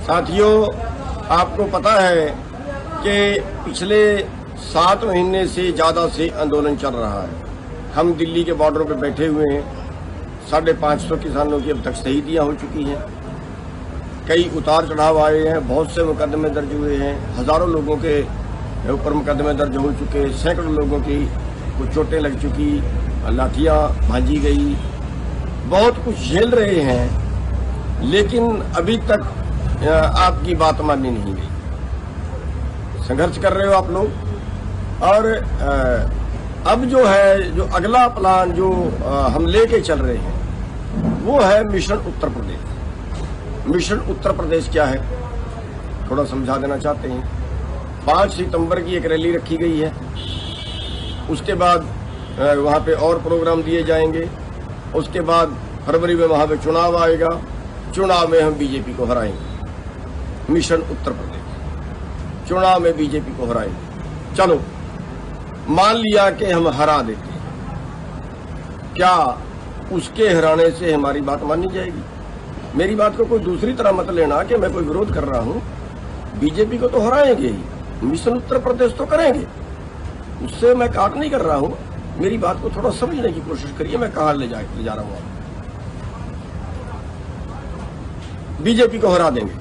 साथियों, आपको पता है कि पिछले 7 महीने से ज़्यादा से आंदोलन चल रहा है। हम दिल्ली के बॉर्डर पर बैठे हुए हैं। 550 किसानों की अब तक शहीदियाँ हो चुकी हैं। कई उतार चढ़ाव आए हैं, बहुत से मुकदमे दर्ज हुए हैं, हज़ारों लोगों के ऊपर मुकदमे दर्ज हो चुके, सैकड़ों लोगों की कुछ चोटें लग चुकी, लाठियाँ भांजी गई, बहुत कुछ झेल रहे हैं, लेकिन अभी तक आपकी बात मानी नहीं गई। संघर्ष कर रहे हो आप लोग। और अब जो है, जो अगला प्लान जो हम लेके चल रहे हैं वो है मिशन उत्तर प्रदेश। मिशन उत्तर प्रदेश क्या है, थोड़ा समझा देना चाहते हैं। 5 सितंबर की एक रैली रखी गई है, उसके बाद वहाँ पे और प्रोग्राम दिए जाएंगे। उसके बाद फरवरी में वहाँ पे चुनाव आएगा, चुनाव में हम बीजेपी को हराएंगे। मिशन उत्तर प्रदेश, चुनाव में बीजेपी को हराएंगे। चलो मान लिया कि हम हरा देते हैं, क्या उसके हराने से हमारी बात मानी जाएगी? मेरी बात को कोई दूसरी तरह मत लेना कि मैं कोई विरोध कर रहा हूँ। बीजेपी को तो हराएंगे ही, मिशन उत्तर प्रदेश तो करेंगे, उससे मैं काट नहीं कर रहा हूँ। मेरी बात को थोड़ा समझने की कोशिश करिए, मैं कहाँ ले जा रहा हूँ। बीजेपी को हरा देंगे,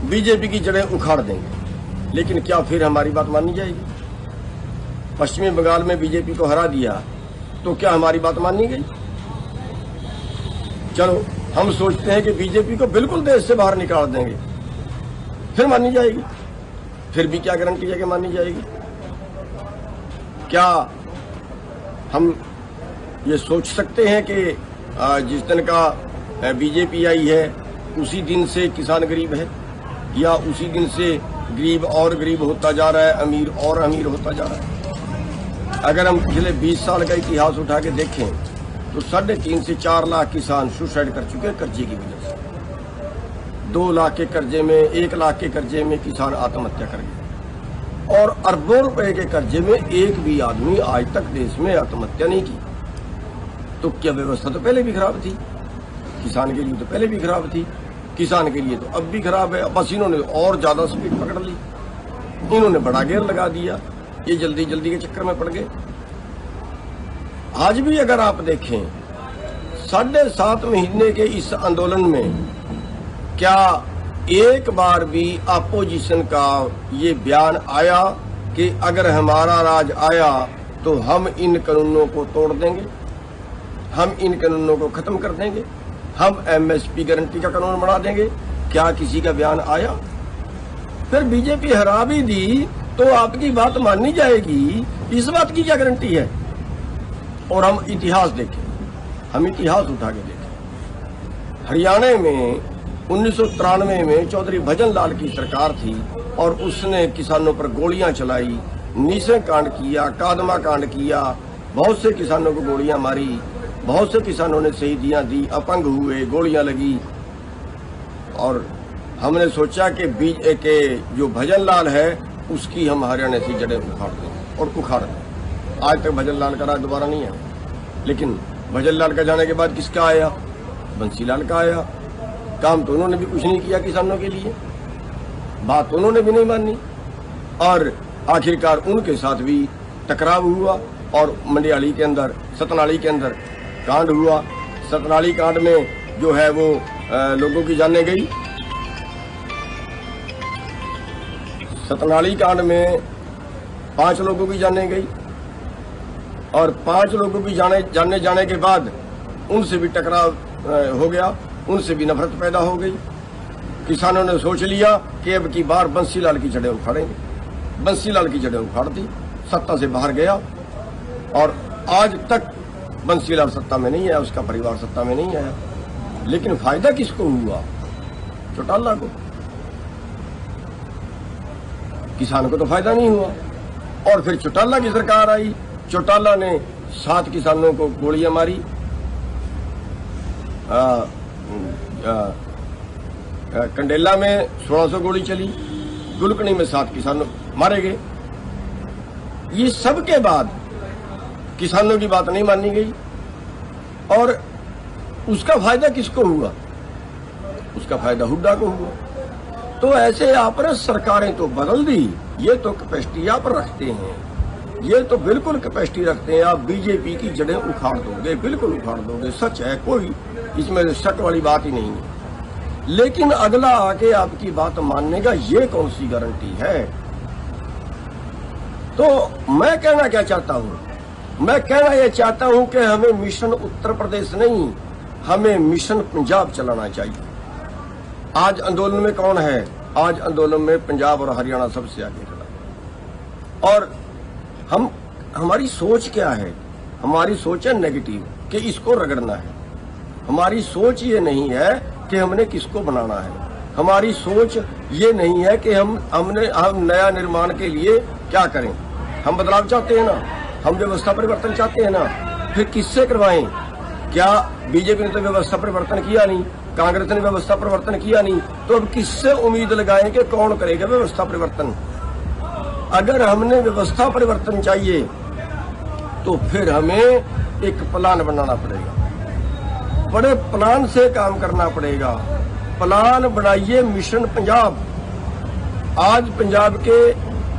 बीजेपी की जड़ें उखाड़ देंगे, लेकिन क्या फिर हमारी बात मानी जाएगी? पश्चिमी बंगाल में बीजेपी को हरा दिया तो क्या हमारी बात मानी गई? चलो हम सोचते हैं कि बीजेपी को बिल्कुल देश से बाहर निकाल देंगे, फिर मानी जाएगी। फिर भी क्या गारंटी है कि मानी जाएगी? क्या हम ये सोच सकते हैं कि जिस दिन का बीजेपी आई है उसी दिन से किसान गरीब है, या उसी दिन से गरीब और गरीब होता जा रहा है, अमीर और अमीर होता जा रहा है? अगर हम पिछले 20 साल का इतिहास उठा के देखें तो 3.5 से 4 लाख किसान सुसाइड कर चुके हैं कर्जे की वजह से। 2 लाख के कर्जे में, 1 लाख के कर्जे में किसान आत्महत्या कर गए, और अरबों रुपए के कर्जे में एक भी आदमी आज तक देश में आत्महत्या नहीं की। तो क्या व्यवस्था तो पहले भी खराब थी? किसान के लिए तो पहले भी खराब थी, किसान के लिए तो अब भी खराब है। बस इन्होंने और ज्यादा स्पीड पकड़ ली, इन्होंने बड़ा गेयर लगा दिया, ये जल्दी जल्दी के चक्कर में पड़ गए। आज भी अगर आप देखें 7.5 महीने के इस आंदोलन में क्या एक बार भी अपोजिशन का ये बयान आया कि अगर हमारा राज आया तो हम इन कानूनों को तोड़ देंगे, हम इन कानूनों को खत्म कर देंगे, हम एमएसपी गारंटी का कानून बना देंगे? क्या किसी का बयान आया? फिर बीजेपी हरा भी दी तो आपकी बात मानी जाएगी, इस बात की क्या गारंटी है? और हम इतिहास देखें, हम इतिहास उठा के देखें। हरियाणा में 1993 में चौधरी भजन लाल की सरकार थी और उसने किसानों पर गोलियां चलाई, नीसे कांड किया, कादमा कांड किया, बहुत से किसानों को गोलियां मारी, बहुत से किसानों ने शहीदियां दी, अपंग हुए, गोलियां लगी। और हमने सोचा कि जो भजन लाल है उसकी हम हरियाणा से जड़ें उखाड़ दें, और उखाड़ दें। आज तक भजन लाल का राज दोबारा नहीं आया, लेकिन भजन लाल का जाने के बाद किसका आया? बंसी लाल का आया। काम तो उन्होंने भी कुछ नहीं किया किसानों के लिए, बात उन्होंने भी नहीं मानी, और आखिरकार उनके साथ भी टकराव हुआ और मंडियाली के अंदर, सतनाली के अंदर कांड हुआ। सतनाली कांड में जो है वो लोगों की जाने गई। सतनाली कांड में 5 लोगों की जाने गई, और 5 लोगों की जाने के बाद उनसे भी टकराव हो गया, उनसे भी नफरत पैदा हो गई। किसानों ने सोच लिया कि अब की बार बंसीलाल की जड़ें उखाड़ेंगे। बंसीलाल की जड़ें उखाड़ दी, सत्ता से बाहर गया, और आज तक बंसीलाल सत्ता में नहीं आया, उसका परिवार सत्ता में नहीं आया। लेकिन फायदा किसको हुआ? चौटाला को। किसान को तो फायदा नहीं हुआ। और फिर चौटाला की सरकार आई, चौटाला ने 7 किसानों को गोलियां मारी, कंडेला में 1600 गोली चली, गुलकनी में 7 किसान मारे गए। ये सब के बाद किसानों की बात नहीं मानी गई, और उसका फायदा किसको हुआ? उसका फायदा हुड्डा को हुआ। तो ऐसे आपने सरकारें तो बदल दी, ये तो कैपेसिटी आप रखते हैं, ये तो बिल्कुल कैपेसिटी रखते हैं। आप बीजेपी की जड़ें उखाड़ दोगे, बिल्कुल उखाड़ दोगे, सच है, कोई इसमें शक वाली बात ही नहीं है। लेकिन अगला आके आपकी बात मानने का ये कौन सी गारंटी है? तो मैं कहना क्या चाहता हूं, मैं कहना यह चाहता हूं कि हमें मिशन उत्तर प्रदेश नहीं, हमें मिशन पंजाब चलाना चाहिए। आज आंदोलन में कौन है? आज आंदोलन में पंजाब और हरियाणा सबसे आगे खड़ा। और हमारी सोच क्या है? हमारी सोच है नेगेटिव, कि इसको रगड़ना है। हमारी सोच ये नहीं है कि हमने किसको बनाना है। हमारी सोच ये नहीं है कि हम नया निर्माण के लिए क्या करें। हम बदलाव चाहते हैं ना, हम व्यवस्था परिवर्तन चाहते हैं ना, फिर किससे करवाएं? क्या बीजेपी ने तो व्यवस्था परिवर्तन किया नहीं, कांग्रेस ने व्यवस्था परिवर्तन किया नहीं, तो अब किससे उम्मीद लगाएं कि कौन करेगा व्यवस्था परिवर्तन? अगर हमने व्यवस्था परिवर्तन चाहिए तो फिर हमें एक प्लान बनाना पड़ेगा, बड़े प्लान से काम करना पड़ेगा। प्लान बनाइए मिशन पंजाब। आज पंजाब के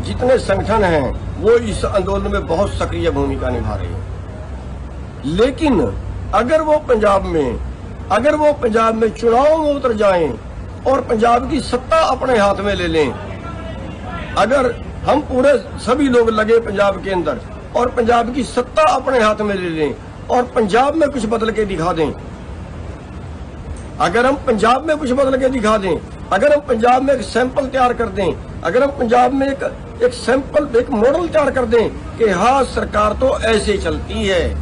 जितने संगठन हैं वो इस आंदोलन में बहुत सक्रिय भूमिका निभा रहे हैं। लेकिन अगर वो पंजाब में चुनाव में उतर जाएं और पंजाब की सत्ता अपने हाथ में ले लें, अगर हम पूरे सभी लोग लगे पंजाब के अंदर और पंजाब की सत्ता अपने हाथ में ले लें और पंजाब में कुछ बदल के दिखा दें, अगर हम पंजाब में कुछ बदल के दिखा दें, अगर हम पंजाब में एक सैंपल तैयार कर दें, अगर हम पंजाब में एक सैंपल, एक मॉडल तैयार कर दें कि हाँ सरकार तो ऐसे चलती है,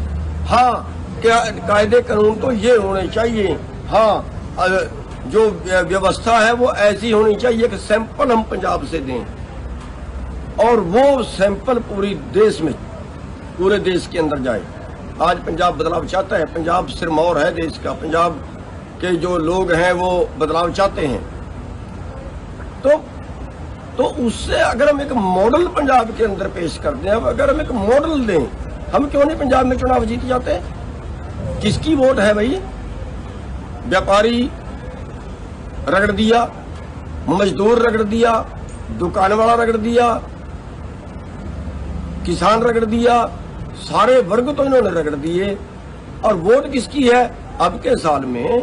हाँ क्या कायदे कानून तो ये होने चाहिए, हाँ जो व्यवस्था है वो ऐसी होनी चाहिए, कि सैंपल हम पंजाब से दें और वो सैंपल पूरे देश के अंदर जाए। आज पंजाब बदलाव चाहता है, पंजाब सिरमौर है देश का, पंजाब के जो लोग हैं वो बदलाव चाहते हैं। तो उससे अगर हम एक मॉडल पंजाब के अंदर पेश कर दें, अगर हम एक मॉडल दें, हम क्यों नहीं पंजाब में चुनाव जीत जाते? किसकी वोट है भाई? व्यापारी रगड़ दिया, मजदूर रगड़ दिया, दुकान वाला रगड़ दिया, किसान रगड़ दिया, सारे वर्ग तो इन्होंने रगड़ दिए। और वोट किसकी है? अब के साल में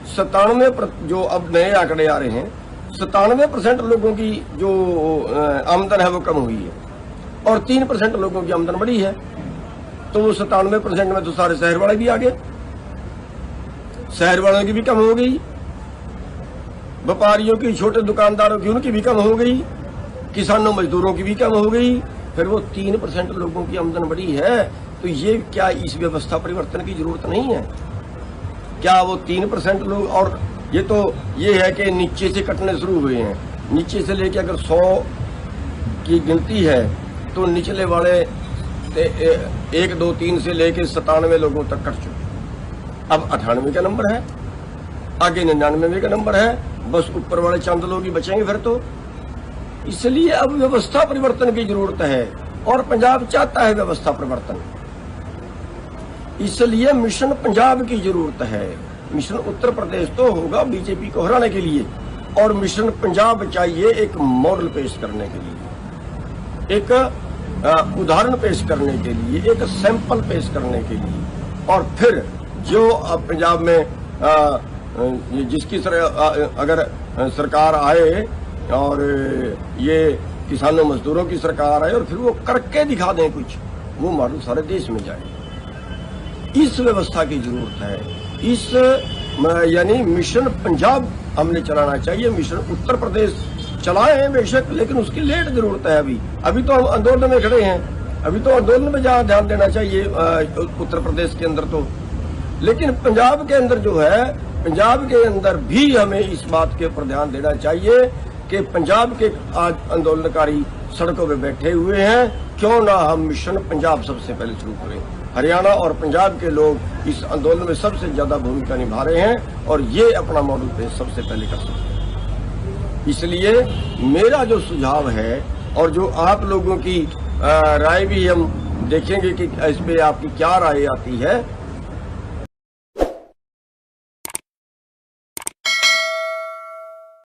97, जो अब नए आंकड़े आ रहे हैं, 97% लोगों की जो आमदन है वो कम हुई है और 3% लोगों की आमदन बढ़ी है। तो वो 97% में तो सारे शहर वाले भी आ गए, शहर वालों की भी कम हो गई, व्यापारियों की, छोटे दुकानदारों की, उनकी भी कम हो गई, किसानों मजदूरों की भी कम हो गई। फिर वो 3% लोगों की आमदन बढ़ी है, तो ये क्या इस व्यवस्था परिवर्तन की जरूरत नहीं है? क्या वो 3% लोग, और ये है कि नीचे से कटने शुरू हुए हैं, नीचे से लेके अगर 100 की गिनती है तो निचले वाले 1, 2, 3 से लेके 97 लोगों तक कट चुके। अब 98 का नंबर है, आगे 99 का नंबर है, बस ऊपर वाले चंद लोग ही बचेंगे फिर तो। इसलिए अब व्यवस्था परिवर्तन की जरूरत है और पंजाब चाहता है व्यवस्था परिवर्तन, इसलिए मिशन पंजाब की जरूरत है। मिशन उत्तर प्रदेश तो होगा बीजेपी को हराने के लिए, और मिशन पंजाब चाहिए एक मॉडल पेश करने के लिए, एक उदाहरण पेश करने के लिए, एक सैंपल पेश करने के लिए। और फिर जो अब पंजाब में जिसकी अगर सरकार आए और ये किसानों मजदूरों की सरकार आए और फिर वो करके दिखा दें कुछ, वो मॉडल सारे देश में जाए। इस व्यवस्था की जरूरत है। इस यानी मिशन पंजाब हमने चलाना चाहिए। मिशन उत्तर प्रदेश चलाए हैं बेशक, लेकिन उसकी लेट जरूरत है। अभी तो हम आंदोलन में खड़े हैं, अभी तो आंदोलन में जहाँ ध्यान देना चाहिए उत्तर प्रदेश के अंदर तो। लेकिन पंजाब के अंदर जो है, पंजाब के अंदर भी हमें इस बात के ऊपर ध्यान देना चाहिए कि पंजाब के आज आंदोलनकारी सड़कों पे बैठे हुए हैं, क्यों ना हम मिशन पंजाब सबसे पहले शुरू करें। हरियाणा और पंजाब के लोग इस आंदोलन में सबसे ज्यादा भूमिका निभा रहे हैं और ये अपना मॉडल पेश सबसे पहले कर सकते हैं। इसलिए मेरा जो सुझाव है और जो आप लोगों की राय भी हम देखेंगे कि इस पे आपकी क्या राय आती है,